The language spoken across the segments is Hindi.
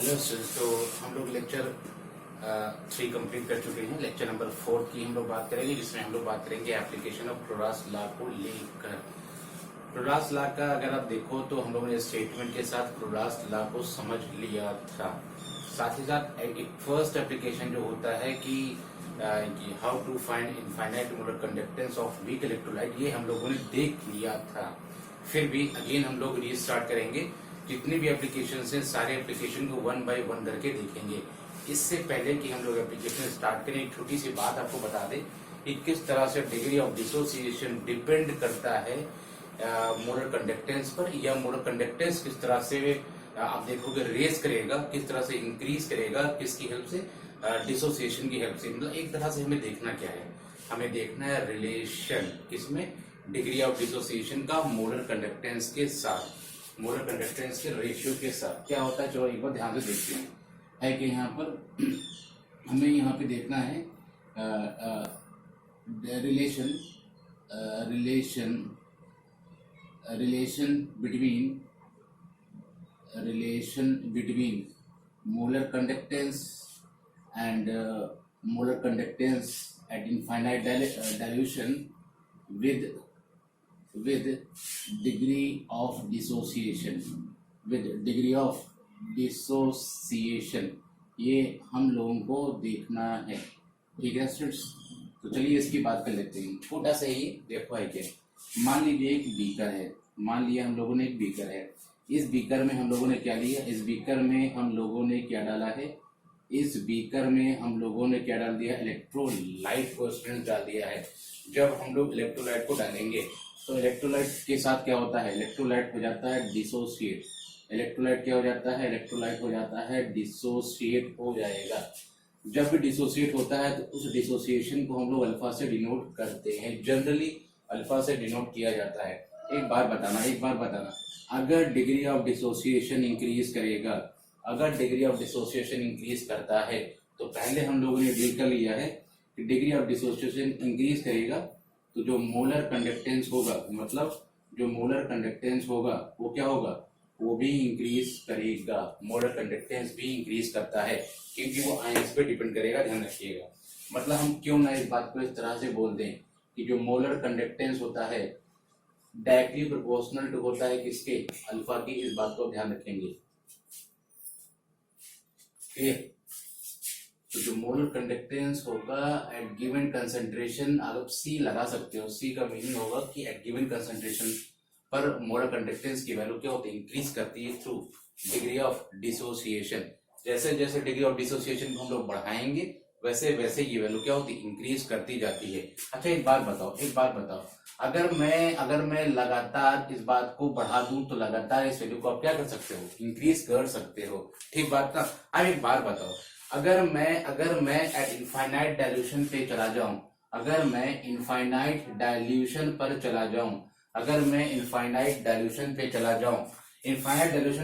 हेलो स्टूडेंट्स, तो हम लोग लेक्चर 3 कंप्लीट कर चुके हैं। लेक्चर नंबर 4 की हम लोग बात करेंगे, जिसमें हम लोग बात करेंगे एप्लीकेशन ऑफ क्रोडास लॉ को लेकर। क्रोडास लॉ का अगर आप देखो तो हम लोगों ने स्टेटमेंट के साथ क्रोडास लॉ को समझ लिया था। साथ ही साथ एक फर्स्ट एप्लीकेशन जो होता है कि how to find infinite molar conductance of weak electrolyte, ये हम लोगों ने देख लिया था। फिर भी अगेन हम लोग रीस्टार्ट करेंगे। जितने भी एप्लीकेशन हैं सारे एप्लीकेशन को 1 बाय 1 करके देखेंगे। इससे पहले कि हम लोग एप्लीकेशन स्टार्ट करें, एक छोटी सी बात आपको बता दें कि किस तरह से डिग्री ऑफ डिसोसिएशन डिपेंड करता है मोलर कंडक्टेंस पर, या मोलर कंडक्टेंस किस तरह से आप देखोगे रेस करेगा, किस तरह से इंक्रीज करेगा, किसकी हेल्प से, डिसोसिएशन की हेल्प से। मतलब एक तरह से हमें देखना क्या है, हमें देखना है रिलेशन किसमें, डिग्री ऑफ डिसोसिएशन का मोलर कंडक्टेंस के साथ, मोलर कंडक्टेंस के रेशियो के साथ क्या होता है। चलो एक बार ध्यान से देखते हैं। है कि यहाँ पर हमें यहाँ पे देखना है relation between molar conductance and molar conductance at infinite dilution with degree of dissociation, ये हम लोगों को देखना है। ठीक है स्टूडेंट्स, तो चलिए इसकी बात कर लेते हैं। छोटा सा ही देखो है क्या, मान लीजिए एक बीकर है, मान लिया हम लोगों ने एक बीकर है। इस बीकर में हम लोगों ने क्या लिया, इस बीकर में हम लोगों ने क्या डाला है, इस बीकर में हम लोगों ने क्या डाल दिया, इलेक्ट्रोलाइट को स्टूडेंट डाल दिया है। जब हम लोग इलेक्ट्रोलाइट को डालेंगे तो इलेक्ट्रोलाइट के साथ क्या होता है, इलेक्ट्रोलाइट हो जाता है डिसोसिएट। इलेक्ट्रोलाइट क्या हो जाता है, इलेक्ट्रोलाइट हो जाता है डिसोसिएट हो जाएगा। जब भी डिसोसिएट होता है तो उस डिसोसिएशन को हम लोग अल्फा से डिनोट करते हैं, जनरली अल्फा से डिनोट किया जाता है। एक बार बताना, अगर डिग्री ऑफ डिसोसिएशन इंक्रीज करेगा, अगर डिग्री ऑफ डिसोसिएशन इंक्रीज करता है तो पहले हम लोगों ने डील कर लिया है कि डिग्री ऑफ डिसोसिएशन इंक्रीज करेगा तो जो मोलर कंडक्टेंस होगा, मतलब जो मोलर कंडक्टेंस होगा वो क्या होगा, वो भी इंक्रीज करेगा। मोलर कंडक्टेंस भी इंक्रीज करता है क्योंकि वो आयंस पे डिपेंड करेगा, ध्यान रखिएगा। मतलब हम क्यों ना इस बात को इस तरह से बोल दें कि जो मोलर कंडक्टेंस होता है डायरेक्टली प्रोपोर्शनल टू होता है किसके, अल्फा की। इस बात को ध्यान रखेंगे। क्लियर? तो जो मोलर कंडक्टेंस होगा एट गिवन कंसंट्रेशन, आप सी लगा सकते हो। सी का मीनिंग होगा कि एट गिवन कंसंट्रेशन पर मोलर कंडक्टेंस की वैल्यू क्या होती है, इंक्रीज करती है थ्रू डिग्री ऑफ डिसोसिएशन। जैसे जैसे डिग्री ऑफ डिसोसिएशन को हम लोग बढ़ाएंगे वैसे वैसे ये वैल्यू क्या होती है, इंक्रीज करती जाती है। अच्छा एक बात बताओ, अगर मैं लगातार इस बात को बढ़ा दूं तो लगातार इस वैल्यू को आप क्या कर सकते हो, इंक्रीज कर सकते हो। ठीक बात ना। अब एक बात बताओ, अगर मैं एट इनफाइनाइट डाइल्यूशन पे चला जाऊं, अगर मैं इनफाइनाइट डाइल्यूशन पर चला जाऊं, इनफाइनाइट डाइल्यूशन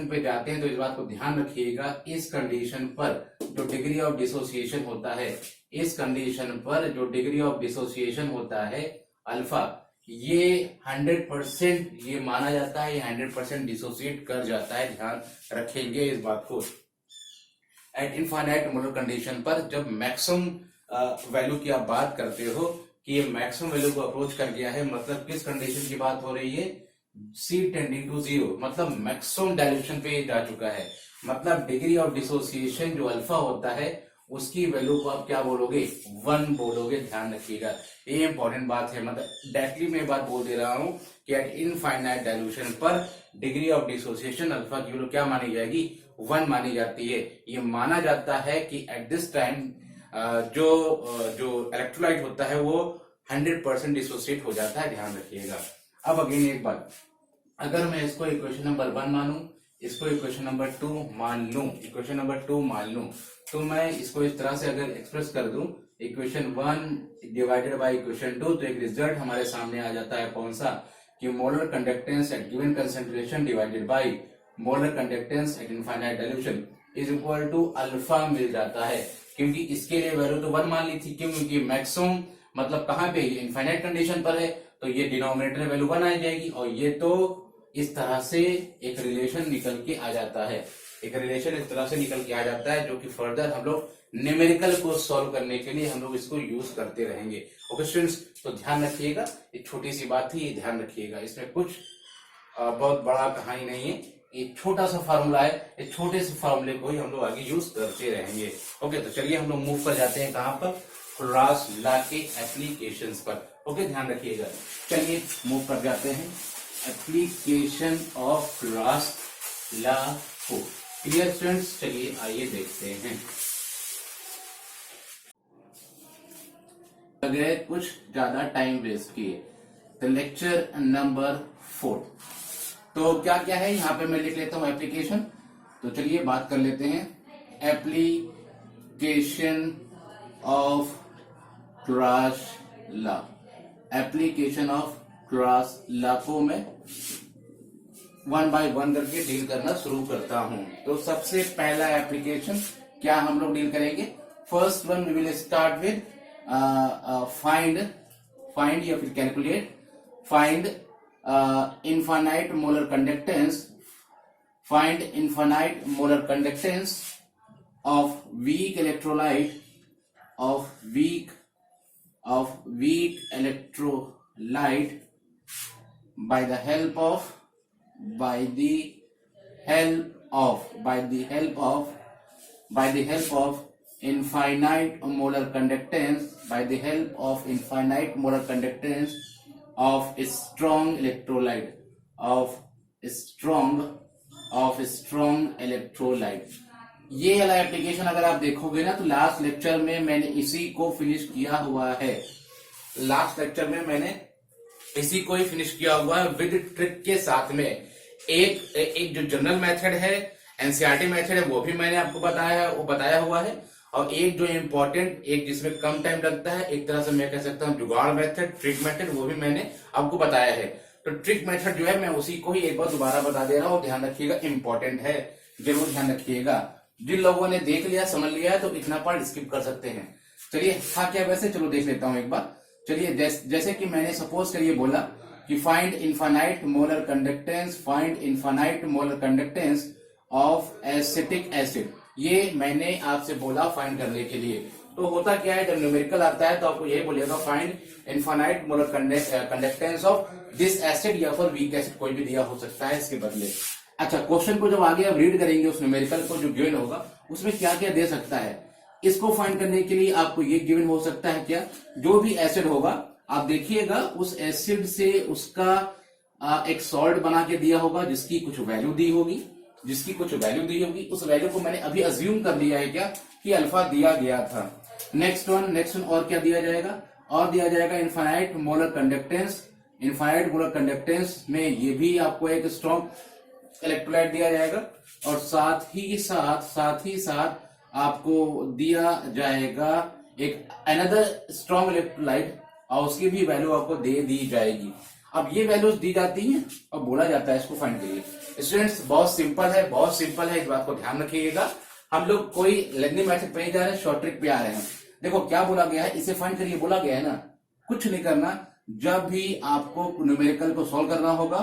पे जाते हैं तो इस बात को ध्यान रखिएगा, इस कंडीशन पर जो डिग्री ऑफ डिसोसिएशन होता है, इस कंडीशन पर जो डिग्री ऑफ डिसोसिएशन होता है अल्फा, ये 100% ये माना जाता है, ये 100% डिसोसिएट कर जाता है। ध्यान रखेंगे इस बात को। एट इनफाइनाइट मोलर कंडीशन पर जब मैक्सिमम वैल्यू की आप बात करते हो कि ये मैक्सिमम वैल्यू को अप्रोच कर गया है, मतलब किस कंडीशन की बात हो रही है, C टेंडिंग टू 0, मतलब मैक्सिमम डायल्यूशन पे जा चुका है। मतलब डिग्री ऑफ डिसोसिएशन जो अल्फा होता है उसकी वैल्यू को आप क्या बोलोगे, 1 बोलोगे। ध्यान रखिएगा, ये इंपॉर्टेंट बात है। मतलब डायरेक्टली मैं बात बोल दे रहा हूं कि एट इनफाइनाइट डायल्यूशन पर डिग्री ऑफ डिसोसिएशन अल्फा की वैल्यू क्या मानी जाएगी, 1 मानी जाती है। ये माना जाता है कि एट दिस टाइम जो इलेक्ट्रोलाइट होता है वो 100% डिसोसिएट हो जाता है। ध्यान रखिएगा। अब अगेन एक बात, अगर मैं इसको इक्वेशन नंबर 1 मानूं, इसको इक्वेशन नंबर 2 मान लूं, तो मैं इसको इस तरह से अगर एक्सप्रेस कर दूं, इक्वेशन 1 डिवाइडेड बाय इक्वेशन 2, तो एक रिजल्ट हमारे सामने आ जाता है कौन सा, कि molar conductance at given concentration divided by molar conductance at infinite dilution is equal to alpha मिल जाता है। क्योंकि इसके लिए वैल्यू तो 1 मान ली थी, क्योंकि मैक्सिमम मतलब कहां पे, इनफाइनाइट कंडीशन पर है, तो ये डिनोमिनेटर वैल्यू 1 आ जाएगी, और ये तो इस तरह से एक रिलेशन निकल के आ जाता है। एक रिलेशन इस तरह से निकल के आ जाता है जो कि फर्दर हम लोग न्यूमेरिकल को सॉल्व करने के लिए हम लोग इसको यूज करते रहेंगे। ओके स्टूडेंट्स, तो ध्यान रखिएगा, एक छोटी सी बात थी, ये ध्यान रखिएगा, इसमें कुछ बहुत बड़ा कहानी नहीं है, एक छोटा सा फार्मूला है, एक छोटे से फार्मूले को ही हम लोग आगे यूज करते रहेंगे। ओके, तो चलिए हम लोग मूव कर जाते हैं कहां पर, क्रॉस लॉ के एप्लीकेशंस पर। ओके, ध्यान रखिएगा, चलिए मूव कर जाते हैं एप्लीकेशन ऑफ क्रॉस लॉ को। क्लियर स्टूडेंट्स, चलिए आइए देखते हैं। अगर कुछ ज्यादा टाइम वेस्ट किए तो लेक्चर नंबर 4, तो क्या क्या है यहाँ पे मैं लिख लेता हूं एप्लीकेशन। तो चलिए बात कर लेते हैं application of cross law. Application of cross law को मैं 1 बाय 1 करके डील करना शुरू करता हूं। तो सबसे पहला एप्लीकेशन क्या हम लोग डील करेंगे, first one we will start with find या फिर calculate, find infinite molar conductance, find infinite molar conductance of weak electrolyte by the help of infinite molar conductance of strong electrolyte। ये वाला एप्लीकेशन अगर आप देखोगे ना तो लास्ट लेक्चर में मैंने इसी को फिनिश किया हुआ है, लास्ट लेक्चर में मैंने इसी को ही फिनिश किया हुआ है विद ट्रिक के साथ में। एक जो जनरल मेथड है, एनसीईआरटी मेथड है, वो भी मैंने आपको बताया हुआ है, और एक जो इम्पोर्टेंट, एक जिसमें कम टाइम लगता है, एक तरह से मैं कह सकता हूँ जुगाड़ मेथड, ट्रिक मेथड, वो भी मैंने आपको बताया है। तो ट्रिक मेथड जो है मैं उसी को ही एक बार दोबारा बता दे रहा हूँ, ध्यान रखिएगा, इंपॉर्टेंट है, जरूर ध्यान रखिएगा। जिन लोगों ने देख लिया, समझ लिया है तो इतना पार्ट स्किप कर सकते हैं। चलिए था क्या वैसे, चलो देख लेता हूँ एक बार। चलिए जैसे कि मैंने सपोज करिए बोला कि find infinite molar conductance of acetic acid, ये मैंने आपसे बोला फाइंड करने के लिए। तो होता क्या है, जब न्यूमेरिकल आता है तो आपको यही बोलेगा find infinite molar conductance of this acid, या फिर वीक एसिड, कोई भी दिया हो सकता है इसके बदले। अच्छा, क्वेश्चन को जब आगे आप रीड करेंगे, उस न्यूमेरिकल को जो गिवन होगा उसमें क्या क्या दे सकता है, इसको फाइंड करने के लिए आपको ये गिवन हो सकता है क्या, जो भी एसिड होगा आप देखिएगा उस एसिड से उसका एक सॉल्ट बना के दिया होगा जिसकी कुछ वैल्यू दी होगी, उस वैल्यू को मैंने अभी अज्यूम कर लिया है क्या कि अल्फा दिया गया था। नेक्स्ट वन और क्या दिया जाएगा, और दिया जाएगा इनफाइनाइट मोलर कंडक्टेंस में ये भी आपको एक स्ट्रॉन्ग इलेक्ट्रोलाइट दिया जाएगा, और साथ ही साथ आपको दिया जाएगा एक अनदर स्ट्रॉन्ग इलेक्ट्रोलाइट, और उसकी भी वैल्यू आपको दे दी जाएगी। अब ये वैल्यूज दी जाती हैं और बोला जाता है इसको फाइंड करिए। स्टूडेंट्स बहुत सिंपल है, इस बात को ध्यान रखिएगा। हम लोग कोई लेंथी मेथड पे नहीं जा रहे हैं, शॉर्ट ट्रिक पे आ रहे हैं। देखो क्या बोला गया है, इसे फाइंड करिए बोला गया है ना, कुछ नहीं करना। जब भी आपको न्यूमेरिकल को सॉल्व करना होगा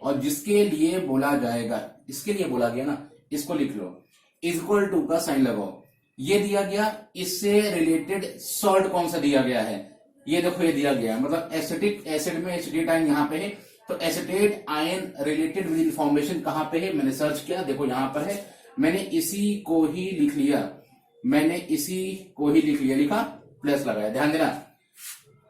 और जिसके लिए बोला जाएगा, इसके लिए बोला गया ना, इसको लिख लो, इक्वल टू का साइन लगाओ। ये दिया गया, इससे रिलेटेड सॉल्ट कौन सा दिया गया है, ये देखो ये दिया गया है, मतलब एसिटिक एसिड में एसिटेट आयन यहाँ पे है, तो acetate ion related with information कहां पे है, मैंने सर्च किया, देखो यहां पर है, मैंने इसी को ही लिख लिया, लिखा प्लस लगाया, ध्यान देना।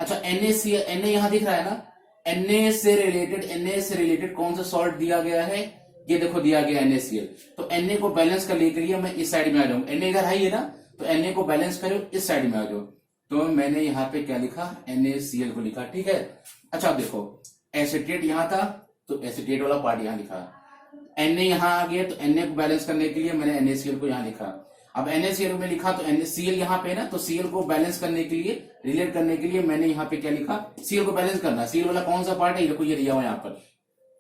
अच्छा Na यहां दिख रहा है ना, Na से रिलेटेड कौन सा सॉल्ट दिया गया है, ये देखो दिया गया NaCl। तो Na को बैलेंस करने के लिए मैं इस साइड में आ जाऊंगा, Na इधर है ना, तो Na को बैलेंस करो, इस साइड में आ जाओ। तो मैंने यहाँ पे क्या लिखा, NaCl को लिखा, ठीक है। अच्छा देखो एसिटेट यहां था तो एसिटेट वाला पार्ट यहां लिखा, Na यहां आ गया तो Na को बैलेंस करने के लिए मैंने NaCl को यहां लिखा। अब NaCl में लिखा तो NaCl यहाँ पे ना, तो Cl को बैलेंस करने के लिए, रिलेट करने के लिए मैंने यहाँ पे क्या लिखा, Cl को बैलेंस करना। Cl वाला कौन सा पार्ट है, देखो ये दिया हुआ यहाँ पर,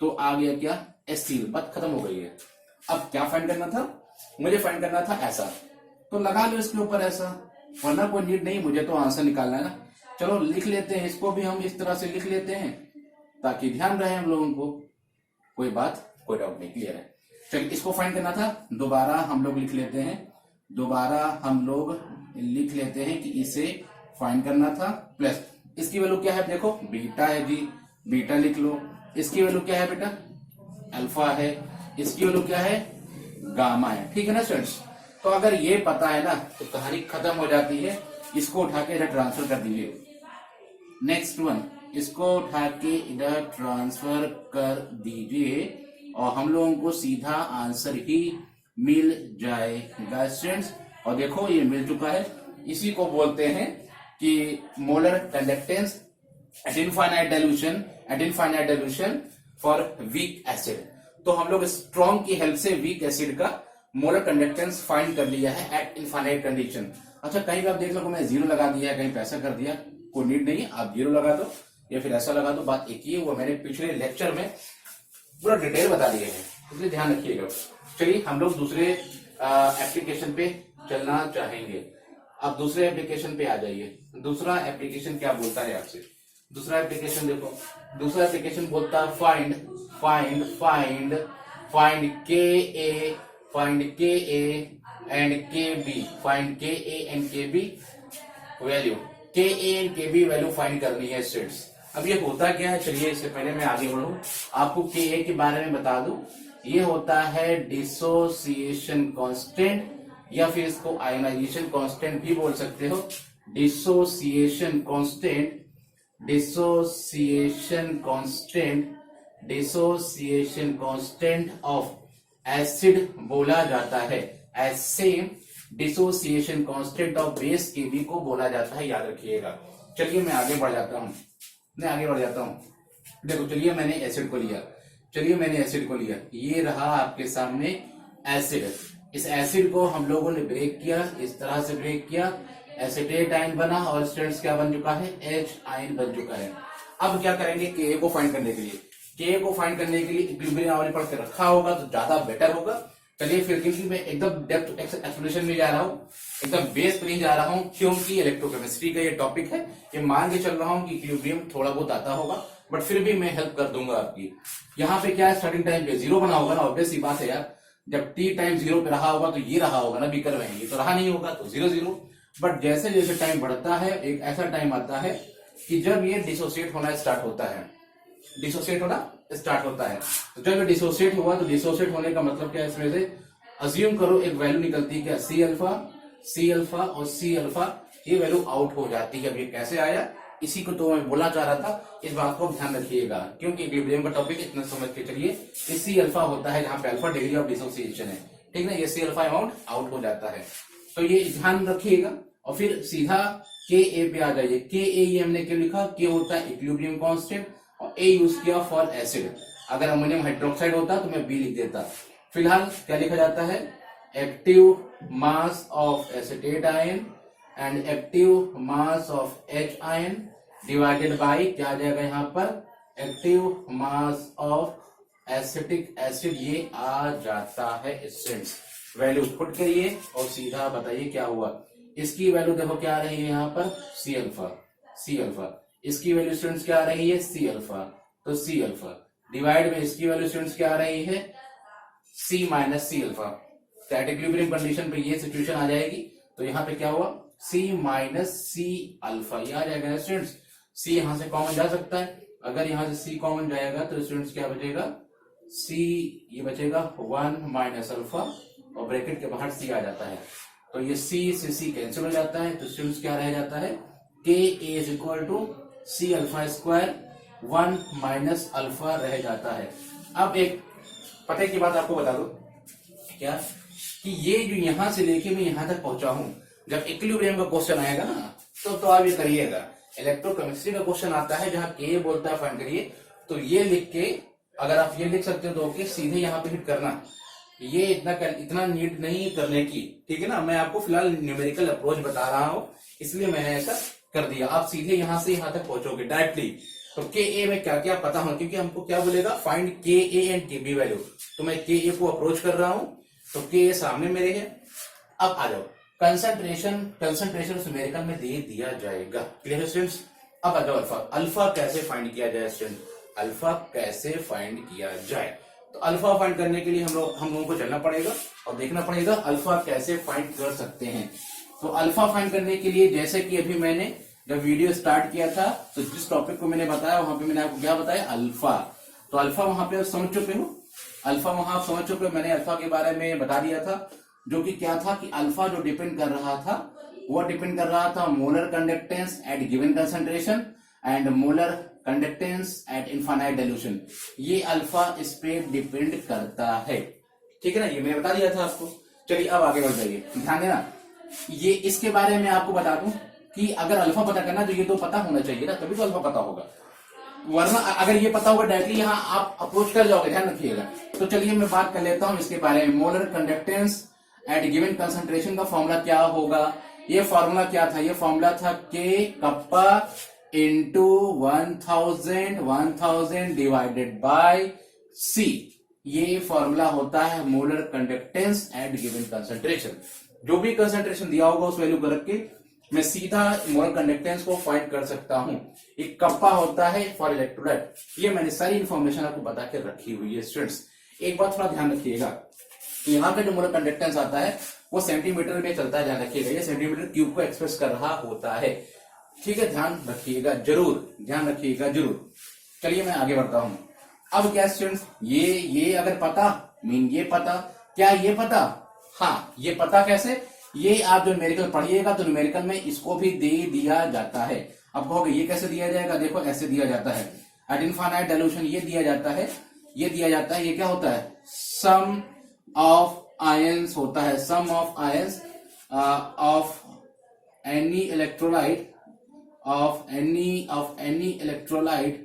तो आ गया क्या HCl, बात खत्म हो गई है। अब क्या फाइंड करना था, मुझे फाइंड करना था ऐसा, तो लगा लो इसके ऊपर ऐसा, वरना कोई नीड नहीं, मुझे तो आंसर निकालना है ना। चलो लिख लेते हैं, इसको भी हम इस तरह से लिख लेते हैं ताकि ध्यान रहे हम लोगों को, कोई डाउट नहीं, क्लियर है। चलिए इसको फाइंड करना था, दोबारा हम लोग लिख लेते हैं, दोबारा हम लोग लिख लेते हैं कि इसे फाइंड करना था। प्लस इसकी वैल्यू क्या है देखो, बीटा है जी, बीटा लिख लो। इसकी वैल्यू क्या है बेटा, अल्फा है। इसकी वैल्यू क्या है, गामा है। ठीक है ना स्टूडेंट्स, तो अगर ये पता है ना तो कहानी खत्म हो जाती है। इसको उठा के इधर ट्रांसफर कर दीजिए। नेक्स्ट वन, इसको उठा के इधर ट्रांसफर कर दीजिए और हम लोगों को सीधा आंसर ही मिल जाएगा स्टूडेंट्स। और देखो ये मिल चुका है। इसी को बोलते हैं कि molar conductance at infinite dilution for weak acid. तो हम लोग स्ट्रॉन्ग की हेल्प से वीक एसिड का मोलर कंडक्टेंस फाइंड कर लिया है एट इनफाइनाइट कंडीशन। अच्छा कहीं भी आप देख लो मैं जीरो लगा दिया, कहीं पे ऐसा कर दिया, कोई नीड नहीं, आप जीरो लगा दो या फिर ऐसा लगा दो, बात एक ही है। वो मैंने पिछले लेक्चर में पूरा डिटेल बता दिए हैं, इसलिए ध्यान रखिएगा। चलिए हम लोग दूसरे एप्लीकेशन पे चलना चाहेंगे। अब दूसरे एप्लीकेशन पे आ जाइए। दूसरा एप्लीकेशन क्या बोलता है आपसे, दूसरा एप्लीकेशन देखो, दूसरा एप्लीकेशन बोलता है फाइंड के ए एंड के बी वैल्यू, के ए एंड के बी वैल्यू फाइंड करनी है स्टूडेंट्स। अब ये होता क्या है, चलिए इससे पहले मैं आगे बढ़ूं आपको के ए के बारे में बता दूं। ये होता है डिसोसिएशन कांस्टेंट या फिर इसको आयोनाइजेशन कांस्टेंट भी बोल सकते हो। डिसोसिएशन कांस्टेंट ऑफ एसिड बोला जाता है। ऐसे डिसोसिएशन कांस्टेंट ऑफ बेस के बी को बोला जाता है, याद रखिएगा। चलिए मैं आगे बढ़ जाता हूं, देखो चलिए मैंने एसिड को लिया, ये रहा आपके सामने एसिड। इस एसिड को हम लोगों ने ब्रेक किया, इस तरह से ब्रेक किया, एसिटेट आयन बना और स्टूडेंट्स क्या बन चुका है, एच आयन बन चुका है। अब क्या करेंगे, के को फाइंड करने के लिए इक्विलिब्रियम आवली पढ़ के रखा होगा तो ज्यादा बेटर होगा। चलिए फिर, क्योंकि मैं एकदम डेप्थ एक्सप्लेनेशन में जा रहा हूँ, एकदम बेस पे नहीं जा रहा हूँ, क्योंकि इलेक्ट्रोकेमिस्ट्री का ये टॉपिक है। ये मान के चल रहा हूँ कि इक्विलिब्रियम थोड़ा बहुत आता होगा, बट फिर भी मैं हेल्प कर दूंगा आपकी। यहाँ पे क्या है, स्टार्टिंग टाइम पे जीरो बना होगा ना, ऑब्वियस सी बात है यार। जब टी टाइम जीरो पे रहा होगा तो ये रहा होगा ना बीकर में, ये तो रहा नहीं होगा, तो जीरो जीरो। बट जैसे जैसे टाइम बढ़ता है, एक ऐसा टाइम आता है कि जब ये डिसोसिएट होना स्टार्ट होता है, तो जब ये डिसोसिएट हुआ तो डिसोसिएट होने का मतलब क्या है, इसमें से अज्यूम करो एक वैल्यू निकलती है क्या, सी अल्फा और सी अल्फा, ये वैल्यू आउट हो जाती है। अब ये कैसे आया, इसी को तो मैं बोलना चाह रहा था, इस बात को ध्यान रखिएगा, क्योंकि इक्विलिब्रियम का टॉपिक इतना समझ के चलिए। सी अल्फा होता है जहां पे अल्फा डिग्री ऑफ डिसोसिएशन है, ठीक ना, ये सी अल्फा अमाउंट आउट हो जाता है, तो ये ध्यान रखिएगा। और फिर सीधा के ए पे आ जाइए। के ए ये हमने क्यों लिखा, के होता है इक्विलिब्रियम कांस्टेंट और ए यूज किया फॉर एसिड। अगर अमोनियम हाइड्रोक्साइड होता तो मैं बी लिख देता। फिलहाल क्या लिखा जाता है, active mass of acetate ion and active mass of H ion divided by क्या आ जाएगा यहाँ पर, active mass of acetic acid, ये आ जाता है स्टूडेंट्स। वैल्यू पुट करिए और सीधा बताइए क्या हुआ। इसकी वैल्यू देखो क्या आ रही है यहाँ पर, सी अल्फा। इसकी वैल्यू स्टूडेंट्स क्या आ रही है, सी अल्फा, तो सी अल्फा डिवाइड में इसकी वैल्यू स्टूडेंट्स क्या आ रही है, C minus C alpha. At equilibrium condition पे ये सिचुएशन आ जाएगी, तो यहाँ पे क्या हुआ, सी माइनस सी अल्फा, ये आ जाएगा स्टूडेंट्स। सी यहां से कॉमन जा सकता है, अगर यहां से सी कॉमन जाएगा तो स्टूडेंट्स क्या बचेगा, सी ये बचेगा 1 माइनस अल्फा और ब्रैकेट के बाहर सी आ जाता है, तो ये सी से सी कैंसिल हो जाता है, तो स्टूडेंट्स क्या रह जाता है, K a is equal to C alpha square 1 minus alpha रह जाता है। अब एक पता की बात आपको बता दो क्या, कि ये जो यहां से लेके मैं यहां तक पहुंचा हूं, जब इक्विलिब्रियम का क्वेश्चन आएगा ना तो आप ये करिएगा। इलेक्ट्रोकेमिस्ट्री का क्वेश्चन आता है जहां के बोलता है फाइंड करिए, तो ये लिख के अगर आप ये लिख सकते हो तो ओके, सीधे यहाँ पे हिट करना, ये इतना नीड नहीं करने की, ठीक है ना। मैं आपको फिलहाल न्यूमेरिकल अप्रोच बता रहा हूं, इसलिए मैंने ऐसा कर दिया। आप सीधे यहां से यहां तक पहुंचोगे डायरेक्टली। तो के ए में क्या क्या पता हो, क्योंकि हमको क्या बोलेगा, फाइंड के ए एंड के बी वैल्यू, तो मैं के ए को अप्रोच कर रहा हूं, तो के ए सामने मेरे है। अब आ जाओ, कंसंट्रेशन उस न्यूमेरिकल में दे दिया जाएगा, क्लियर स्टूडेंट्स। अब आ जाओ अल्फा कैसे फाइंड किया जाए स्टूडेंट, अल्फा कैसे फाइंड किया जाए। तो अल्फा फाइंड करने के लिए हम लोगों को चलना पड़ेगा और देखना पड़ेगा अल्फा कैसे फाइंड कर सकते हैं। तो अल्फा फाइंड करने के लिए जैसे कि अभी मैंने जब वीडियो स्टार्ट किया था तो जिस टॉपिक को मैंने बताया वहां पे मैंने आपको क्या बताया, अल्फा। तो अल्फा वहां पे आप समझ चुके हो, अल्फा वहां आप समझ चुके हो। मैंने अल्फा के बारे में बता दिया था, जो कि क्या था कि अल्फा जो डिपेंड कर रहा था वो डिपेंड कर रहा था molar conductance at given concentration and molar conductance at infinite dilution. ये अल्फा इस पे डिपेंड करता है, ठीक है ना, ये मैंने बता दिया था आपको। चलिए अब आगे बढ़ जाइए, ध्यान देना। ये इसके बारे में आपको बता दूं कि अगर अल्फा पता करना तो ये तो पता होना चाहिए ना, तभी तो अल्फा पता होगा, वरना अगर ये पता होगा डायरेक्टली यहाँ आप अप्रोच कर जाओगे, ध्यान रखिएगा। तो चलिए मैं बात कर लेता हूं इसके बारे में। Molar conductance at given concentration का फॉर्मूला क्या होगा? ये फॉर्मूला क्या था? ये फॉर्मूला था के kappa into 1000 divided by C. ये फॉर्मूला होता है molar conductance at given concentration. जो भी कंसंट्रेशन दिया होगा उस वैल्यू को रख के मैं सीधा मोलर कंडक्टेंस को फाइंड कर सकता हूं। एक कप्पा होता है फॉर इलेक्ट्रोलाइट। ये मैंने सारी इंफॉर्मेशन आपको बता के रखी हुई है स्टूडेंट्स। एक बात थोड़ा ध्यान रखिएगा, यहाँ पे जो मोलर कंडक्टेंस आता है वो सेंटीमीटर में चलता है, ध्यान रखिएगा। ये सेंटीमीटर क्यूब को एक्सप्रेस कर रहा होता है, ठीक है, ध्यान रखिएगा जरूर, ध्यान रखिएगा जरूर। चलिए मैं आगे बढ़ता हूं। अब क्या स्टूडेंट्स, ये अगर पता मीन ये पता, क्या ये पता? हाँ, ये पता कैसे? ये आप जो न्यूमेरिकल पढ़िएगा तो न्यूमेरिकल में इसको भी दे दिया जाता है। अब कहोगे ये कैसे दिया जाएगा? देखो ऐसे दिया जाता है, एट इनफाइनाइट डाइल्यूशन ये दिया जाता है, ये दिया जाता है। ये क्या होता है? सम ऑफ आयंस होता है, sum of ions of any electrolyte of any electrolyte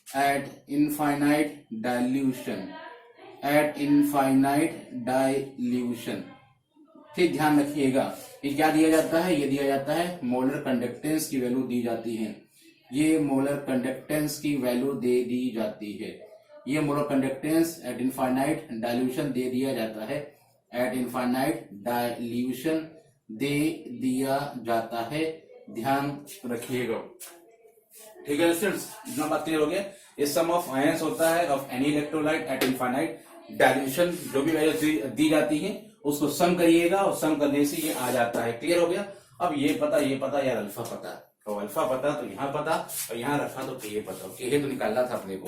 at infinite dilution। ठीक, ध्यान रखिएगा। ये क्या दिया जाता है? ये दिया जाता है मोलर कंडक्टेंस की वैल्यू दी जाती है। ये मोलर कंडक्टेंस की वैल्यू दे दी जाती है। ये molar conductance at infinite dilution दे दिया जाता है, एट इनफाइनाइट डाइल्यूशन दे दिया जाता है, ध्यान रखिएगा। ठीक है स्टूडेंट्स, इतना बात क्लियर हो गया। ये सम ऑफ आयंस होता है of any electrolyte at infinite dilution. जो भी वैल्यू दी जाती है उसको सम करिएगा और सम करने से ये आ जाता है। क्लियर हो गया? अब ये पता यार अल्फा पता, तो अल्फा पता तो यहाँ पता, और यहाँ रखा तो के पता, के तो निकालना था अपने को।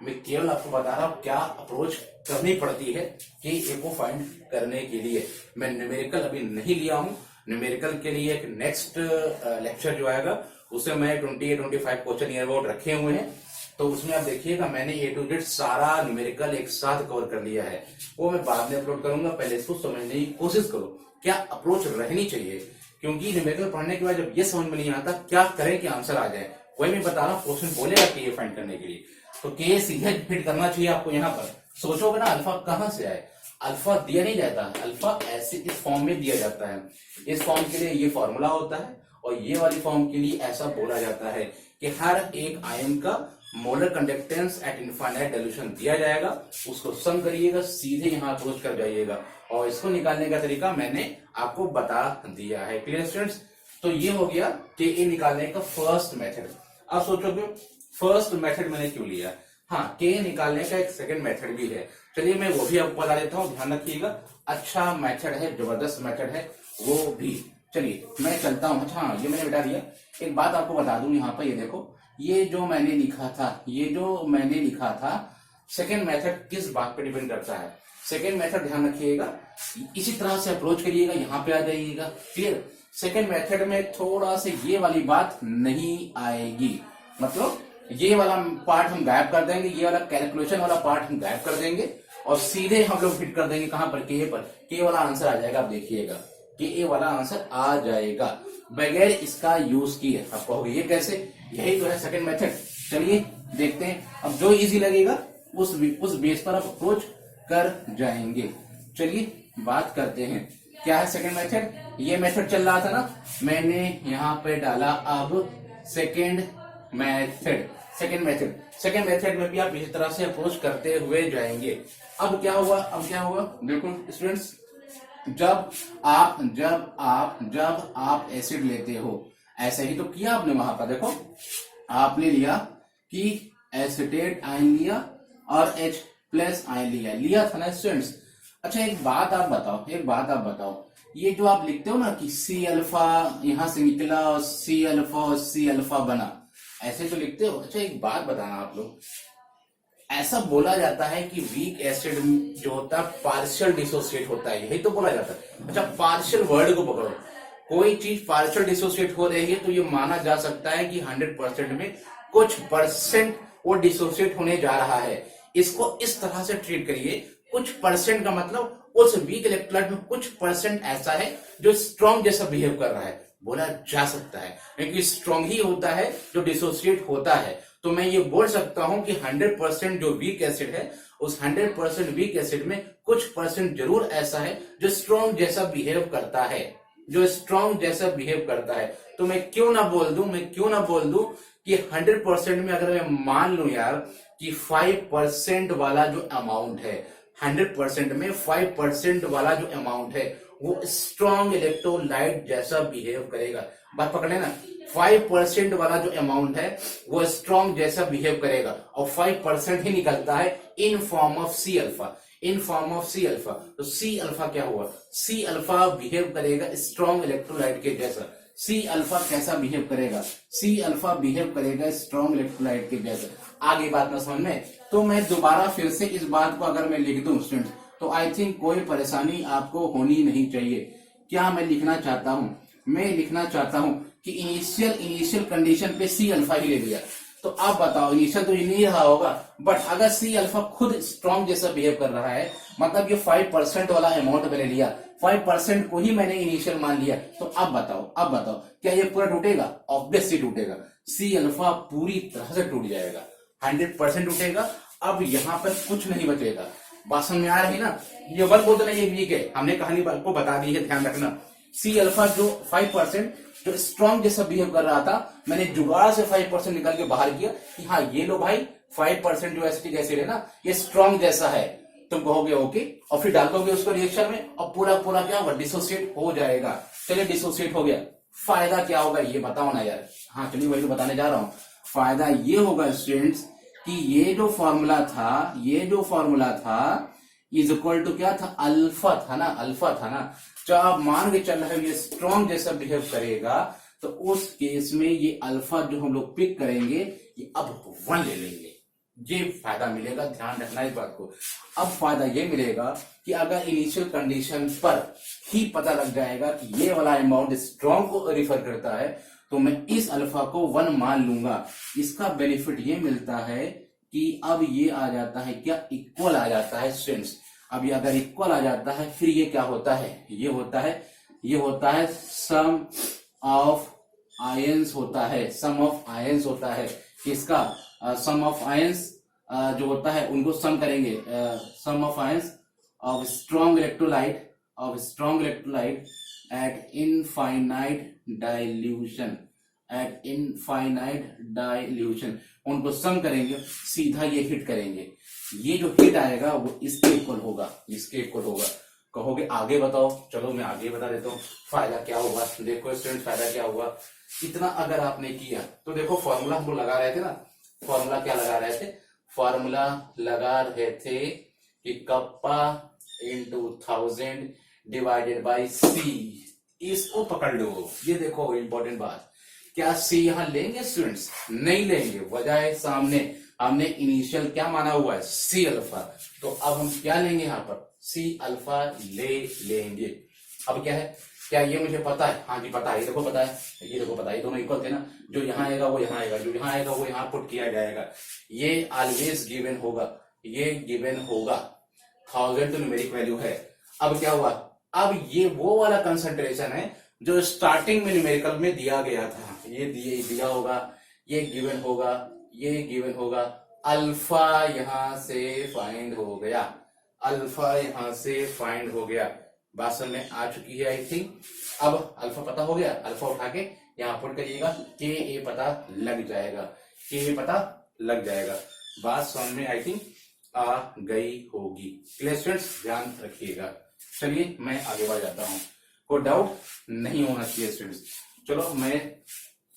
मैं केवल आपको बता रहा हूँ क्या अप्रोच करनी पड़ती है कि ए को फाइंड करने के लिए। मैं न्यूमेरिकल अभी नहीं लिया हूँ, न्यूमेरिकल के लिए एक नेक्स्ट लेक्चर जो आएगा उसमें मैं 28-25 क्वेश्चन ईयर अबाउट रखे हुए हैं। तो उसमें आप देखिएगा मैंने ए टू जेड सारा न्यूमेरिकल एक साथ कवर कर लिया है, वो मैं बाद में अपलोड करूंगा। पहले इसको समझने की कोशिश करो क्या अप्रोच रहनी चाहिए, क्योंकि न्यूमेरिकल पढ़ने के बाद जब ये समझ में नहीं आता क्या करें कि आंसर आ जाए। वही मैं बता रहा हूँ, क्वेश्चन बोलेगा कि ये फाइंड करने के लिए तो के सीधे फिट करना चाहिए आपको। यहाँ पर सोचोगे ना अल्फा कहां से आए, अल्फा दिया नहीं जाता, अल्फा ऐसे इस फॉर्म में दिया जाता है। इस फॉर्म के लिए ये फॉर्मूला होता है और ये वाली फॉर्म के लिए ऐसा बोला जाता है कि हर एक आयन का molar conductance at infinite dilution दिया जाएगा, उसको सम करिएगा, सीधे यहाँ अप्रोच कर जाइएगा और इसको निकालने का तरीका मैंने आपको बता दिया है। Clear students? तो ये हो गया कि ए निकालने का फर्स्ट मेथड। अब सोचोगे फर्स्ट मेथड मैंने क्यों लिया? हाँ, के निकालने का एक सेकंड मेथड भी है, चलिए मैं वो भी आपको बता देता हूँ, ध्यान रखिएगा। अच्छा मेथड है, जबरदस्त मेथड है वो भी। चलिए मैं चलता हूँ। अच्छा ये मैंने बता दिया। एक बात आपको बता दूं, यहाँ पर ये देखो, ये जो मैंने लिखा था सेकेंड मेथड किस बात पे डिपेंड करता है? सेकेंड मेथड ध्यान रखिएगा, इसी तरह से अप्रोच करिएगा, यहाँ पे आ जाइएगा। क्लियर? सेकेंड मेथड में थोड़ा से ये वाली बात नहीं आएगी, मतलब ये वाला पार्ट हम गायब कर देंगे, ये वाला कैलकुलेशन वाला पार्ट हम गायब कर देंगे और सीधे हम लोग फिट कर देंगे कहां पर? के पर। के वाला आंसर आ जाएगा, आप देखिएगा कि ए वाला आंसर आ जाएगा बगैर इसका यूज किए। आप कहोगे ये कैसे? यही तो है सेकंड मेथड। चलिए देखते हैं, अब जो इजी लगेगा उस बेस पर आप अप्रोच कर जाएंगे। चलिए बात करते हैं क्या है सेकंड मेथड। ये मेथड चल रहा था ना, मैंने यहाँ पे डाला अब सेकंड मेथड में भी आप इसी तरह से अप्रोच करते हुए जाएंगे। अब क्या हुआ? देखो स्टूडेंट्स, जब आप एसिड लेते हो, ऐसा ही तो किया आपने वहां पर, देखो आपने लिया कि एसिटेट आयन लिया और H प्लस आयन लिया था ना स्टूडेंट्स। अच्छा एक बात आप बताओ, ये जो आप लिखते हो ना कि सी अल्फा यहां से निकला और सी अल्फा बना, ऐसे तो लिखते हो। अच्छा एक बात बताना आप लोग, ऐसा बोला जाता है कि वीक एसिड जो होता है पार्शियल डिसोसिएट होता है, यही तो बोला जाता है। अच्छा पार्शियल वर्ड को पकड़ो, कोई चीज पार्शियल डिसोसिएट हो रही है तो ये माना जा सकता है कि 100% में कुछ परसेंट वो डिसोसिएट होने जा रहा है। इसको इस तरह से ट्रीट करिए, कुछ परसेंट का मतलब उस वीक इलेक्ट्रोलाइट में कुछ परसेंट ऐसा है जो स्ट्रॉन्ग जैसा बिहेव कर रहा है, बोला जा सकता है, क्योंकि स्ट्रॉन्ग ही होता है जो डिसोसिएट होता है। तो मैं ये बोल सकता हूं कि 100% जो वीक एसिड है उस 100% वीक एसिड में कुछ परसेंट जरूर ऐसा है जो स्ट्रॉन्ग जैसा बिहेव करता है, तो मैं क्यों ना बोल दूं कि 100% में अगर मैं मान लूं यार कि 5% वाला जो अमाउंट है, 100% में 5% वाला जो अमाउंट है वो स्ट्रॉन्ग इलेक्ट्रोलाइट जैसा बिहेव करेगा। बात पकड़ लेना, 5% वाला जो अमाउंट है वो स्ट्रॉन्ग जैसा बिहेव करेगा और 5% ही निकलता है in form of C alpha. तो सी अल्फा क्या हुआ, सी अल्फा बिहेव करेगा स्ट्रॉन्ग इलेक्ट्रोलाइट के जैसा। सी अल्फा कैसा बिहेव करेगा, सी अल्फा बिहेव करेगा स्ट्रॉन्ग इलेक्ट्रोलाइट के जैसा। आगे बात ना समझ में, तो मैं दोबारा फिर से इस बात को अगर मैं लिख दूं स्टूडेंट, तो आई थिंक कोई परेशानी आपको होनी नहीं चाहिए। क्या मैं लिखना चाहता हूं, मैं लिखना चाहता हूं कि इनिशियल कंडीशन पे सी अल्फा ही ले लिया। तो आप बताओ, इनिशियल तो ये नहीं रहा होगा, बट अगर सी अल्फा खुद स्ट्रॉन्ग जैसा बिहेव कर रहा है, मतलब ये 5% वाला अमाउंट मैंने लिया, 5% को ही मैंने इनिशियल मान लिया, तो अब बताओ क्या ये पूरा टूटेगा? ऑब्वियसली टूटेगा। सी अल्फा पूरी तरह से टूट जाएगा, 100% टूटेगा। अब यहां पर कुछ नहीं बचेगा। बात समझ में आ रही ना? ये वर्क बोलते ना ये वीक है, हमने कहानी को बता दी है, ध्यान रखना। सी अल्फा जो 5% जो स्ट्रॉन्ग जैसा बिहेव कर रहा था, मैंने जुगाड़ से 5% निकाल के बाहर किया कि हाँ ये लो भाई 5% जो एसिटिक एसिड है ना ये स्ट्रॉन्ग जैसा है, तुम कहोगे ओके, और फिर डाल दोगे उसको रिएक्शन में और पूरा क्या होगा, डिसोसिएट हो जाएगा। चलिए डिसोसिएट हो गया, फायदा क्या होगा ये बताओ ना यार। हाँ चलिए वही तो बताने जा रहा हूं। फायदा ये होगा स्टूडेंट्स कि ये जो फॉर्मूला था इज इक्वल टू क्या था, अल्फा था ना। जब आप मान के चल रहे हो ये स्ट्रॉन्ग जैसा बिहेव करेगा, तो उस केस में ये अल्फा जो हम लोग पिक करेंगे ये अब 1 ले लेंगे। ये फायदा मिलेगा, ध्यान रखना इस बात को। अब फायदा ये मिलेगा कि अगर इनिशियल कंडीशन पर ही पता लग जाएगा कि ये वाला अमाउंट स्ट्रॉन्ग को रिफर करता है, तो मैं इस अल्फा को 1 मान लूंगा। इसका बेनिफिट ये मिलता है कि अब ये आ जाता है क्या, इक्वल आ जाता है स्ट्रेंथ। अब ये अगर इक्वल आ जाता है फिर ये क्या होता है, ये होता है सम ऑफ आयंस होता है। किसका? सम ऑफ आयंस जो होता है उनको सम करेंगे, sum of ions of strong electrolyte at infinite dilution, उनको सम करेंगे, सीधा ये हिट करेंगे। ये जो हिट आएगा वो इसके इक्वल होगा। कहोगे आगे बताओ, चलो मैं आगे बता देता हूँ फायदा क्या होगा। देखो स्टूडेंट फायदा क्या होगा, इतना अगर आपने किया तो देखो फॉर्मूला हम लोग लगा रहे थे ना, फॉर्मूला क्या लगा रहे थे, फॉर्मूला लगा रहे थे कि कप्पा इंटू 1000 डिवाइडेड बाई सी। इसको पकड़ लो, ये देखो इंपॉर्टेंट बात, क्या सी यहां लेंगे स्टूडेंट्स? नहीं लेंगे, वजह है सामने हमने इनिशियल क्या माना हुआ है, सी अल्फा। तो अब हम क्या लेंगे यहाँ पर, सी अल्फा ले लेंगे। अब क्या है, क्या ये मुझे पता है? हाँ जी पता है, ये देखो पता है, ये देखो पता है, दोनों इक्वल थे ना, जो यहाँ आएगा वो यहाँ आएगा, जो यहाँ आएगा वो यहाँ पुट किया जाएगा। ये ऑलवेज गिवन होगा, 1000 तो न्यूमेरिक वैल्यू है। अब क्या हुआ, अब ये वो वाला कंसंट्रेशन है जो स्टार्टिंग में न्यूमेरिकल में दिया गया था, ये दिया होगा, ये गिवन होगा, अल्फा यहां से फाइंड हो गया, बात समझ में आ चुकी है आई थिंक। अब अल्फा पता हो गया, अल्फा उठा के यहां पुट करिएगा, के ए पता लग जाएगा, बात समझ में आई थिंक आ गई होगी। क्लियर स्टूडेंट्स, ध्यान रखिएगा। चलिए मैं आगे बढ़ जाता हूं, कोई डाउट नहीं होना चाहिए स्टूडेंट्स। चलो मैं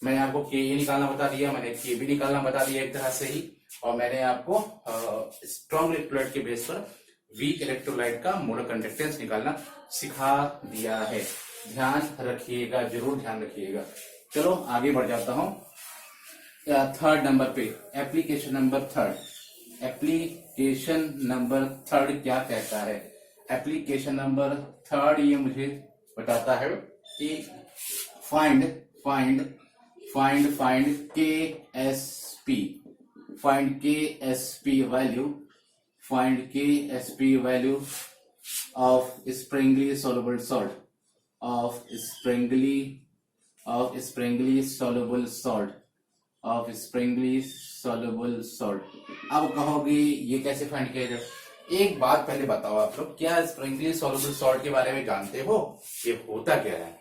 मैंने आपको के ए निकालना बता दिया, मैंने के बी निकालना बता दिया एक तरह से ही, और मैंने आपको स्ट्रॉन्ग इलेक्ट्रोलाइट के बेस पर वीक इलेक्ट्रोलाइट का मोलर कंडक्टेंस निकालना सिखा दिया है। ध्यान रखिएगा, जरूर ध्यान रखिएगा। चलो आगे बढ़ जाता हूं थर्ड नंबर पे, application number third. Application number third क्या कहता है? एप्लीकेशन नंबर थर्ड ये मुझे बताता है कि फाइंड के एस पी, फाइंड के एस पी वैल्यू, फाइंड के S P value of Sprüngli soluble salt, of springly soluble salt, of springly soluble salt। अब कहोगे ये कैसे फाइंड किया जाए? एक बात पहले बताओ आप लोग, क्या स्प्रिंगली soluble salt के बारे में जानते हो? ये होता क्या है?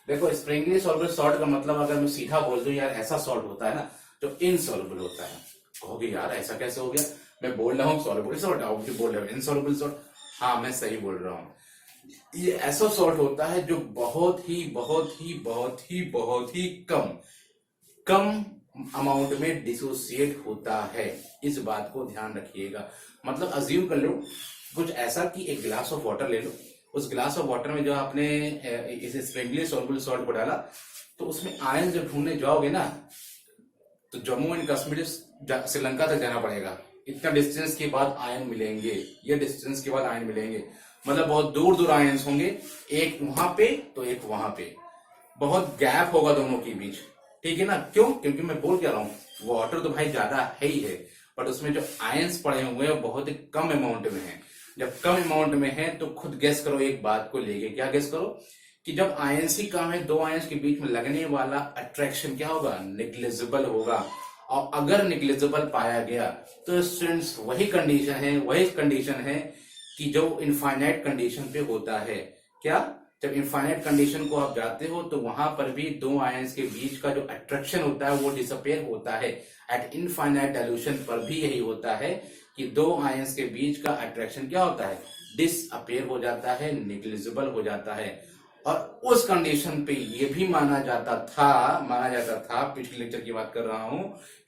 देखो, स्प्रिंगली soluble salt का मतलब अगर मैं सीधा बोल दूं यार ऐसा सॉल्ट होता है ना जो इनसॉल्युबल होता है, कहोगे यार ऐसा कैसे हो गया? मैं बोल रहा हूँ सॉल्युबल सॉल्ट, आप भी बोल रहे हो इनसॉल्युबल सॉल्ट। हाँ, मैं सही बोल रहा हूँ। ये ऐसा सॉल्ट होता है जो बहुत ही कम अमाउंट में डिसोसिएट होता है। इस बात को ध्यान रखिएगा। मतलब अज्यूम कर लो कुछ ऐसा कि एक गिलास ऑफ वाटर ले लो, उस गिलास ऑफ वाटर में जो आपने इस स्प्रिंगली सॉल्युबल सॉल्ट को डाला, तो उसमें आयन जब ढूंढने जाओगे ना तो जम्मू एंड कश्मीर श्रीलंका तक जाना पड़ेगा। इतना डिस्टेंस के बाद आयन मिलेंगे, ये डिस्टेंस के बाद आयन मिलेंगे, मतलब बहुत दूर दूर आयन्स होंगे, एक वहां पे तो एक वहां पे, बहुत गैप होगा दोनों के बीच। ठीक है ना? क्यों? क्योंकि मैं बोल क्या रहा हूँ, वाटर तो भाई ज्यादा है ही है, बट उसमें जो आयन्स पड़े हुए हैं बहुत ही कम अमाउंट में है। जब कम अमाउंट में है तो खुद गेस करो एक बात को लेके, क्या गेस करो कि जब आयन्स ही कम है, दो आयन्स के बीच में लगने वाला अट्रैक्शन क्या होगा? नेग्लिजिबल होगा। और अगर नेग्लिजिबल पाया गया तो स्टूडेंट्स वही कंडीशन है कि जो इनफाइनाइट कंडीशन पे होता है। क्या? जब इनफाइनाइट कंडीशन को आप जाते हो तो वहां पर भी दो आयन्स के बीच का जो अट्रैक्शन होता है वो डिसअपेयर होता है। एट इनफाइनाइट डाइल्यूशन पर भी यही होता है कि दो आयन्स के बीच का अट्रैक्शन क्या होता है? डिसअपेयर हो जाता है, नेग्लिजिबल हो जाता है। और उस कंडीशन पे ये भी माना जाता था, पिछले लेक्चर की बात कर रहा हूं,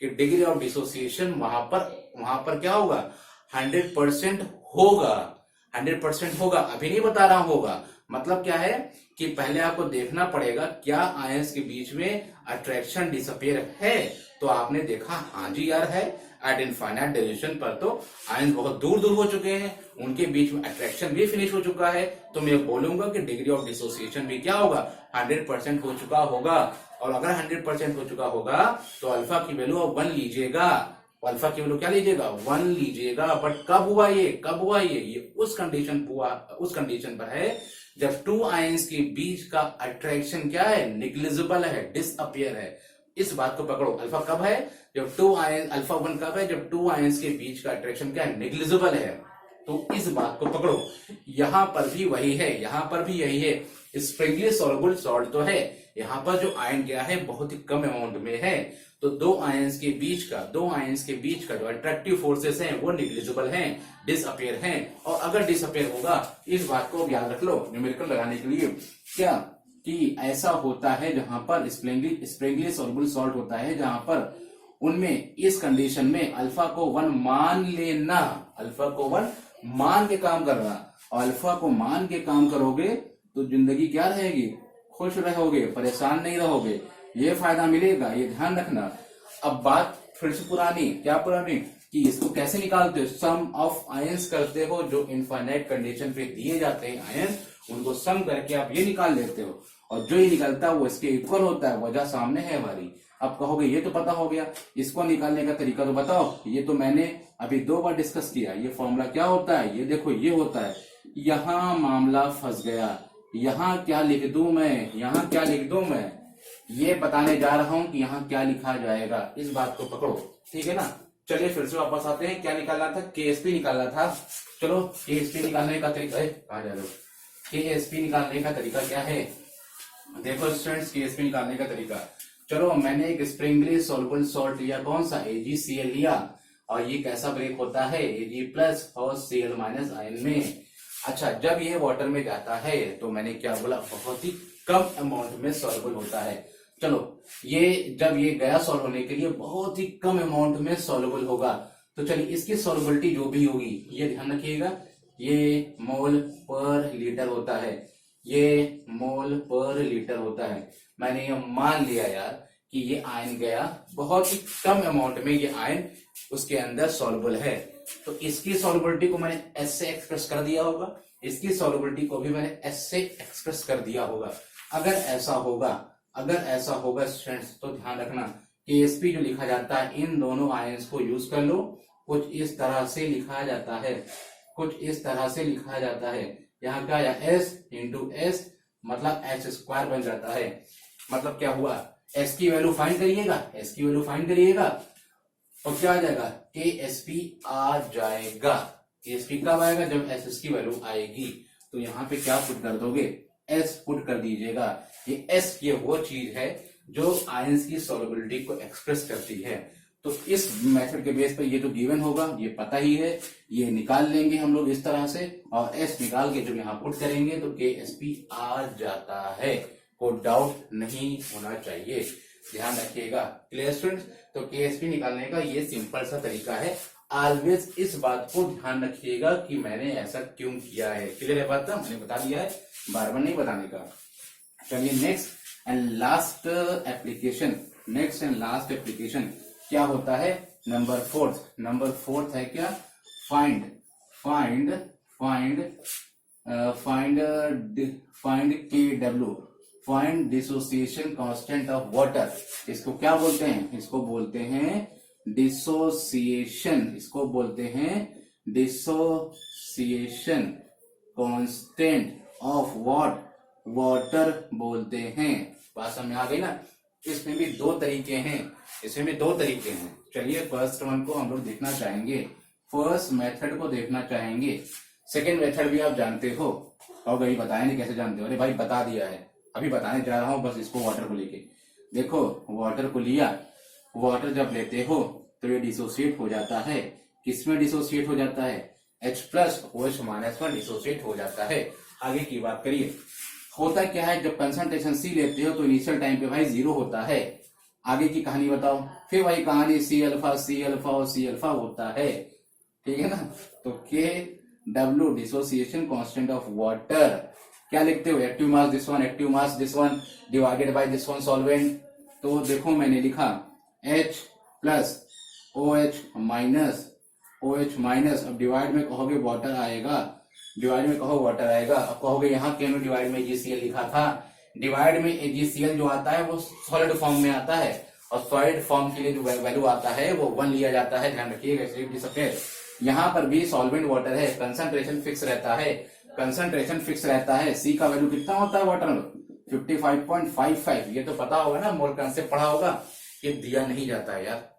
कि डिग्री ऑफ डिसोसिएशन वहां पर क्या होगा? 100% होगा, 100% होगा। अभी नहीं बता रहा होगा, मतलब क्या है कि पहले आपको देखना पड़ेगा क्या आयंस के बीच में अट्रैक्शन डिसअपेयर है। तो आपने देखा हाँ जी यार है। एट इनफाइनाइट डाइल्यूशन पर तो आयंस बहुत दूर दूर हो चुके हैं, उनके बीच में अट्रैक्शन भी फिनिश हो चुका है, तो मैं बोलूंगा कि डिग्री ऑफ डिसोसिएशन भी क्या होगा? 100% हो चुका होगा। और अगर 100% हो चुका होगा तो अल्फा की वैल्यू आप 1 लीजिएगा। अल्फा की वैल्यू क्या लीजिएगा? 1 लीजिएगा। बट कब हुआ ये उस कंडीशन पर है जब टू आयंस के बीच का अट्रैक्शन क्या है? निग्लिजिबल है, डिसअपियर है। इस बात को पकड़ो। अल्फा कब है? जब टू आयन, अल्फा 1 कब है? जब टू आयंस के बीच का अट्रैक्शन क्या है? निग्लिजिबल है। तो इस बात को पकड़ो। यहां पर भी वही है, यहां पर भी यही है। स्प्रिंगली सॉल्युबल सॉल्ट तो है, यहां पर जो आयन क्या है बहुत ही कम अमाउंट में है। तो दो आयंस के बीच का जो अट्रैक्टिव फोर्सेस हैं वो निग्लिजिबल हैं, डिसअपियर हैं। और अगर डिसअपियर होगा, इस बात को याद रख लो न्यूमेरिकल लगाने के लिए, क्या कि ऐसा होता है जहां पर स्प्रिंगली सॉल्युबल सॉल्ट होता है, जहां पर उनमें इस कंडीशन में अल्फा को 1 मान लेना, अल्फा को 1 मान के काम करना। और अल्फा को मान के काम करोगे तो जिंदगी क्या रहेगी? खुश रहोगे, परेशान नहीं रहोगे, ये फायदा मिलेगा, ये ध्यान रखना। अब बात फिर से पुरानी, क्या पुरानी, कि इसको कैसे निकालते हो? सम ऑफ आयंस करते हो, जो इनफाइनाइट कंडीशन पे दिए जाते हैं आयंस, उनको सम करके आप ये निकाल लेते हो, और जो ये निकलता है वो इसके इक्वल होता है। वजह सामने है हमारी। अब कहोगे ये तो पता हो गया, इसको निकालने का तरीका तो बताओ। ये तो मैंने अभी 2 बार डिस्कस किया। ये फॉर्मूला क्या होता है? ये देखो, ये होता है। यहां मामला फंस गया। यहां क्या लिख दूं मैं? ये बताने जा रहा हूं कि यहाँ क्या लिखा जाएगा। इस बात को पकड़ो, ठीक है ना? चलिए फिर से वापस आते हैं। क्या निकालना था? केएसपी निकालना था। चलो केएसपी निकालने का तरीका है, कहा जा रहा है केएसपी निकालने का तरीका क्या है? देखो स्टूडेंट्स, केएसपी निकालने का तरीका, चलो मैंने एक स्प्रिंगली सॉल्युबल सॉल्ट लिया, कौन सा? AgCl लिया, और ये कैसा ब्रेक होता है? Ag+ और Cl- आयन में। अच्छा, जब ये वाटर में जाता है तो मैंने क्या बोला? बहुत ही कम अमाउंट में सॉल्युबल होता है। चलो, ये जब ये गया सॉल्व होने के लिए बहुत ही कम अमाउंट में सॉल्युबल होगा, तो चलिए इसकी सॉल्युबिलिटी जो भी होगी, ये ध्यान रखिएगा, ये मोल पर लीटर होता है, ये मोल पर लीटर होता है। मैंने ये मान लिया यार कि ये आयन गया, बहुत ही कम अमाउंट में ये आयन उसके अंदर सॉल्युबल है, तो इसकी सॉल्युबिलिटी को मैंने एस से एक्सप्रेस कर दिया होगा, इसकी सॉल्युबिलिटी को भी मैंने एस से एक्सप्रेस कर दिया होगा। अगर ऐसा होगा स्टूडेंट्स, तो ध्यान रखना KSP जो लिखा जाता है, इन दोनों आयंस को यूज कर लो, कुछ इस तरह से लिखा जाता है, कुछ इस तरह से लिखा जाता है। यहाँ क्या आया, S इंटू एस मतलब एच स्क्वायर बन जाता है। मतलब क्या हुआ, S की वैल्यू फाइंड करिएगा, S की वैल्यू फाइंड करिएगा, और क्या आ जाएगा, KSP आ जाएगा। KSP कब आएगा, जब SS की वैल्यू आएगी। तो यहाँ पे क्या पुट कर दोगे, S पुट कर दीजिएगा। ये S ये वो चीज है जो आयंस की सॉल्युबिलिटी को एक्सप्रेस करती है। तो इस मेथड के बेस पर ये जो गिवन होगा ये पता ही है, ये निकाल लेंगे हम लोग इस तरह से, और S निकाल के जब यहाँ पुट करेंगे तो KSP आ जाता है, कोई डाउट नहीं होना चाहिए, ध्यान रखिएगा। क्लियर स्टूडेंट्स, तो KSP निकालने का ये सिंपल सा तरीका है। ऑलवेज इस बात को ध्यान रखिएगा कि मैंने ऐसा क्यों किया है। क्लियर है बात, मैंने बता दिया है, बार बार नहीं बताने का। चलिए next and last application, next and last application क्या होता है, नंबर फोर्थ है क्या, find KW, find dissociation constant of water. इसको क्या बोलते हैं, इसको बोलते हैं डिसोसिएशन, इसको बोलते हैं डिसोसिएशन कांस्टेंट ऑफ वाटर बोलते हैं। बात समझ आ गई ना। इसमें भी दो तरीके हैं, चलिए फर्स्ट वन को हम लोग देखना चाहेंगे, फर्स्ट मेथड को देखना चाहेंगे। सेकेंड मेथड भी आप जानते हो, और भाई बताया नहीं कैसे जानते हो, अरे भाई बता दिया है, अभी बताने जा रहा हूं बस इसको। वाटर को लेके देखो, वाटर को लिया, वाटर जब लेते हो तो ये डिसोसिएट हो जाता है, किसमें डिसोसिएट हो जाता है, H प्लस OH माइनस में डिसोसिएट हो जाता है। आगे की बात करिए, होता क्या है, जब कंसंट्रेशन C लेते हो तो इनिशियल टाइम पे भाई 0 होता है। आगे की कहानी बताओ, फिर वही कहानी C अल्फा और C अल्फा होता है, ठीक है ना। तो KW dissociation constant of water, क्या लिखते हो, active mass this one divided by this one solvent. तो देखो मैंने लिखा H प्लस OH माइनस, अब डिवाइड में कहोगे वाटर आएगा, डिवाइड में कहो वाटर आएगा। अब कहोगे यहाँ क्यों डिवाइड में AgCl लिखा था, डिवाइड में AgCl जो आता है वो सॉलिड फॉर्म में आता है, और सॉलिड फॉर्म के लिए जो वैल्यू आता है वो 1 लिया जाता है, ध्यान रखिएगा। यहाँ पर भी सॉल्वेंट वाटर है, कंसंट्रेशन फिक्स रहता है, C का वैल्यू कितना होता है वाटर में, 55.55, ये तो पता होगा ना, मोल कंसेप्ट पढ़ा होगा। ये दिया नहीं जाता है यार,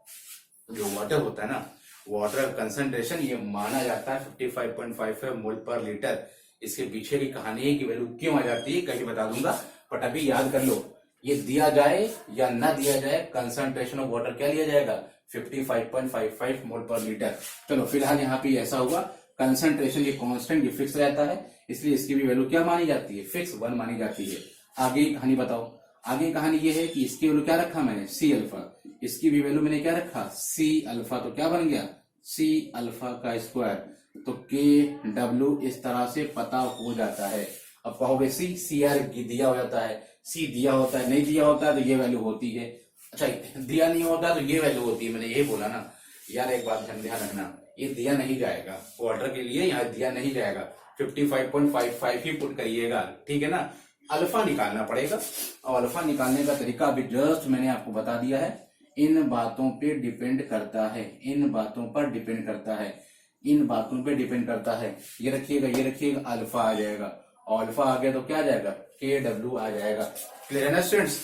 जो वाटर होता है ना, वाटर कंसंट्रेशन ये माना जाता है 55.55 मोल पर लीटर। इसके पीछे की कहानी की वैल्यू क्यों आ जाती है कहीं बता दूंगा, बट अभी याद कर लो, ये दिया जाए या ना दिया जाए, कंसंट्रेशन ऑफ वाटर क्या लिया जाएगा, 55.55 मोल पर लीटर। चलो फिलहाल यहाँ पे ऐसा हुआ, कंसंट्रेशन ये कांस्टेंट, ये फिक्स रहता है, इसलिए इसकी भी वैल्यू क्या मानी जाती है, फिक्स 1 मानी जाती है। आगे की कहानी बताओ, आगे कहानी ये है कि इसकी वैल्यू क्या रखा मैंने, C अल्फा, इसकी भी वैल्यू मैंने क्या रखा, C अल्फा, तो क्या बन गया, C अल्फा का स्क्वायर। तो KW इस तरह से पता हो जाता है। अब कहोगे CR दिया हो जाता है, C दिया होता है, नहीं दिया होता है तो ये वैल्यू होती है, अच्छा दिया नहीं होता तो ये वैल्यू होती है, मैंने ये बोला ना यार, एक बात ध्यान रखना, ये दिया नहीं जाएगा वाटर के लिए, यहाँ दिया नहीं जाएगा, 55.55 ही पुट करिएगा, ठीक है ना। अल्फा निकालना पड़ेगा, और अल्फा निकालने का तरीका अभी जस्ट मैंने आपको बता दिया है। इन बातों पे डिपेंड करता है, इन बातों पर डिपेंड करता है, इन बातों पे डिपेंड करता है। ये रखिएगा, अल्फा आ जाएगा, और अल्फा आ गया तो क्या आ जाएगा, KW आ जाएगा। क्लियर है ना स्टूडेंट्स,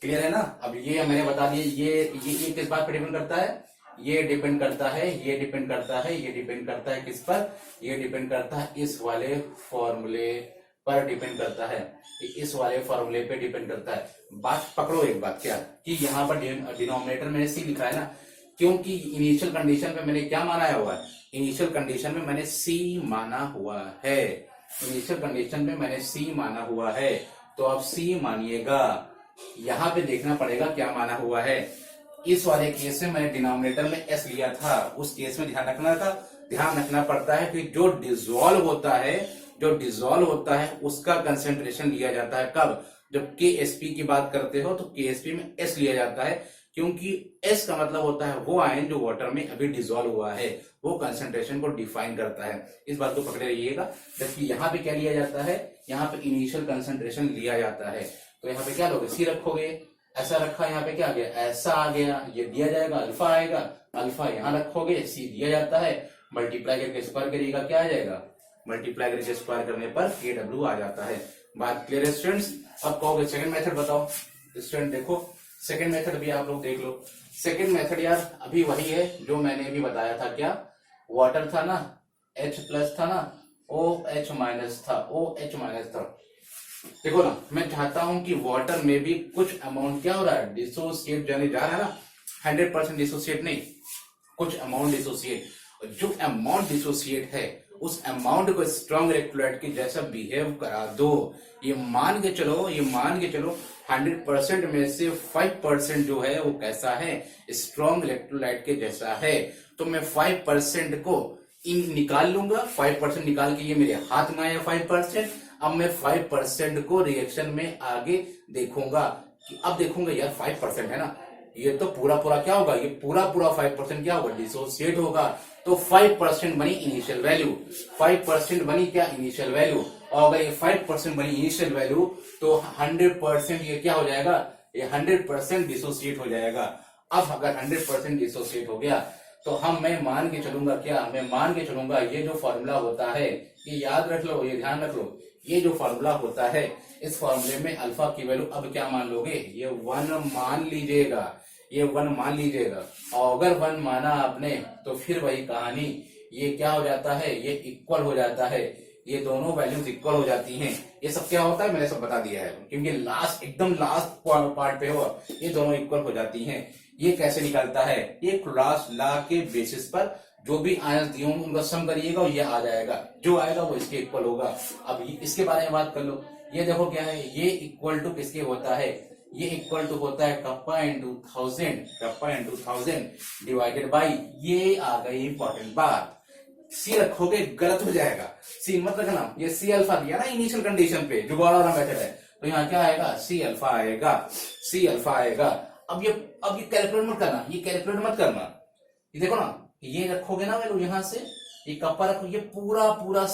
क्लियर है ना। अब ये मैंने बता दिया, ये किस बात पर डिपेंड करता है, ये डिपेंड करता है, ये डिपेंड करता है, ये डिपेंड करता है किस पर, ये डिपेंड करता है इस वाले फॉर्मूले पर डिपेंड करता है, इस वाले फॉर्मूले पे डिपेंड करता है। बात पकड़ो एक बात क्या, कि यहाँ पर डिनोमिनेटर में C लिखा है ना, क्योंकि इनिशियल कंडीशन में मैंने क्या माना हुआ है, इनिशियल कंडीशन में मैंने C माना हुआ है, इनिशियल कंडीशन में मैंने C माना हुआ है, तो आप C मानिएगा, यहाँ पे देखना पड़ेगा क्या माना हुआ है। इस वाले केस में मैंने डिनोमिनेटर में एस लिया था, उस केस में ध्यान रखना पड़ता है कि जो डिसॉल्व होता है उसका कंसेंट्रेशन लिया जाता है। कब? जब KSP की बात करते हो तो KSP में S लिया जाता है, क्योंकि S का मतलब होता है वो आयन जो वाटर में अभी डिसॉल्व हुआ है, वो कंसेंट्रेशन को डिफाइन करता है। इस बात को पकड़े रहिएगा। जबकि यहाँ पे क्या लिया जाता है, यहाँ पे इनिशियल कंसेंट्रेशन लिया जाता है। तो यहाँ पे क्या लोगे, C रखोगे, ऐसा रखा, यहाँ पे क्या आ गया, ऐसा आ गया, ये दिया जाएगा, अल्फा आएगा, अल्फा यहाँ रखोगे, C दिया जाता है, मल्टीप्लाई करके स्क्वायर करिएगा, क्या आ जाएगा, मल्टीप्लाई करके स्क्वायर करने पर KW आ जाता है। बात क्लियर है स्टूडेंट्स? अब कहोगे सेकंड मेथड बताओ। स्टूडेंट देखो, सेकंड मेथड भी आप लोग देख लो। सेकंड मेथड यार अभी वही है जो मैंने अभी बताया था। क्या वाटर था ना, H प्लस था ना, OH माइनस था। देखो ना, मैं चाहता हूं कि वाटर में भी कुछ अमाउंट क्या हो रहा है, डिसोसिएट जाने जा रहा है ना, 100% डिसोसिएट नहीं, कुछ अमाउंट डिसोसिएट। जो अमाउंट डिसोसिएट है उस अमाउंट को स्ट्रॉन्ग इलेक्ट्रोलाइट के जैसा बिहेव करा दो। ये मान के चलो 100% में से 5% जो है वो कैसा है, स्ट्रॉन्ग इलेक्ट्रोलाइट के जैसा है। तो मैं 5% को निकाल लूंगा, 5% निकाल के ये मेरे हाथ में आया 5%। अब मैं 5% को रिएक्शन में आगे देखूंगा कि अब देखूंगा यार 5% है ना, ये तो पूरा क्या होगा, ये पूरा 5% क्या होगा, डिसोसिएट होगा। तो 5% बनी इनिशियल वैल्यू, 5% बनी क्या, इनिशियल वैल्यू। और अगर ये 5% बनी इनिशियल वैल्यू तो 100% ये क्या हो जाएगा, ये 100% डिसोसिएट हो जाएगा। अब अगर 100% डिसोसिएट हो गया तो मैं मान के चलूंगा ये जो फॉर्मूला होता है, ये याद रख लो, ये ध्यान रख लो, ये जो फॉर्मूला होता है, इस फॉर्मूले में अल्फा की वैल्यू अब क्या मान लोगे, ये 1 मान लीजिएगा, ये 1 मान लीजिएगा। और अगर 1 माना आपने तो फिर वही कहानी, ये क्या हो जाता है, ये इक्वल हो जाता है, ये दोनों वैल्यूज इक्वल हो जाती हैं। ये सब क्या होता है मैंने सब बता दिया है, क्योंकि एकदम लास्ट पार्ट पे हो, ये दोनों इक्वल हो जाती हैं। ये कैसे निकलता है, ये क्लास लॉ के बेसिस पर जो भी आयंस दिए होंगे उनका सम करिएगा और ये आ जाएगा, जो आएगा वो इसके इक्वल होगा। अब इसके बारे में बात कर लो। ये देखो क्या है, ये इक्वल टू किसके होता है, ये इक्वल टू होता है कप्पा इंटू 1000 डिवाइडेड बाई, ये आ गई इंपॉर्टेंट बात। C रखोगे गलत हो जाएगा, C मत रखना, ये C अल्फा दिया ना इनिशियल कंडीशन पे, जुगाड़ वाला मेथड है, तो यहाँ क्या आएगा, C अल्फा आएगा। अब ये कैलकुलेट मत करना, ये देखो ना, ये रखोगे ना वैल्यू यहाँ से, ये कप्पा रखो, ये पूरा